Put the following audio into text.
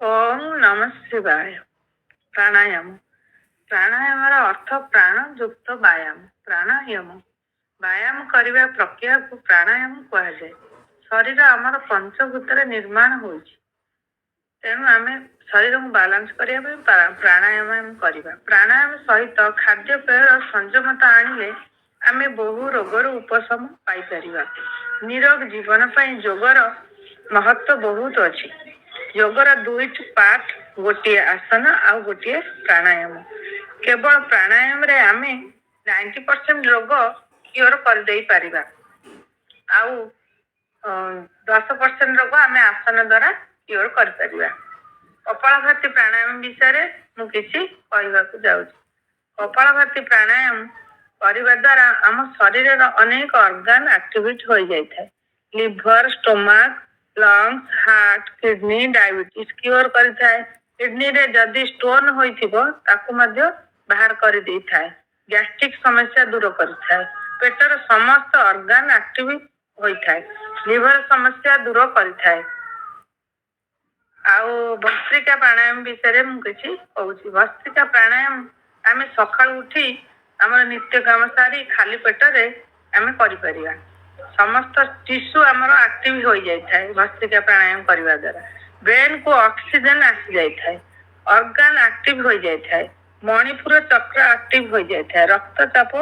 ओम नमः शिवाय। प्राणायाम प्राणायाम अर्थ प्राण युक्त व्यायाम। प्राणायाम व्यायाम करने प्रक्रिया को प्राणायाम कह जाए। शरीर आमर पंचभूत निर्माण हो तेणु आम शरीर को बालांस करने प्राणायाम करवा। प्राणायाम सहित खाद्यपेय संयमता आनिले आम बहु रोगर उपशम पाइपर। निरोग जीवन पर योगर महत्व बहुत अच्छी। योगर दुईट पार्ट, गोटे आसन आ गोटे प्राणायाम। केवल प्राणायाम रे आमे 90% रोग क्योर कर देई परिबा। आउ 10% रोग आमे आसन द्वारा क्योर कर परिबा। कपालभाति प्राणायाम विषय मु किछि कहबाकू जाउछि। कपालभाति प्राणायाम करने द्वारा आम शरीर अनेक ऑर्गन एक्टिवेट हो जाए। Liver, stomach, lungs, heart, kidney, diabetes cure करिथाए। किडनी रे जदि स्टोन होइथिबो ताकू मध्य बाहर कर देइथाए। गैस्ट्रिक समस्या दूर करिथाए। पेटर समस्त ऑर्गन एक्टिवेट होइथाए। लिवर समस्या दूर करिथाए। आउ भस्त्रिका प्राणायाम विषय मु किछि कहूछि। भस्त्रिका प्राणायाम आमे सकाळ उठी हमर नित्य काम सारी खाली पेटरे आमे करि परिया। समस्त टिश्यू आमर एक्टिव हो जाए भस्त्रिका प्राणायाम करने द्वारा। ब्रेन को ऑक्सीजन आसी जाए। ऑर्गन एक्टिव हो जाए। मणिपुर चक्र एक्टिव हो जाए। रक्तचाप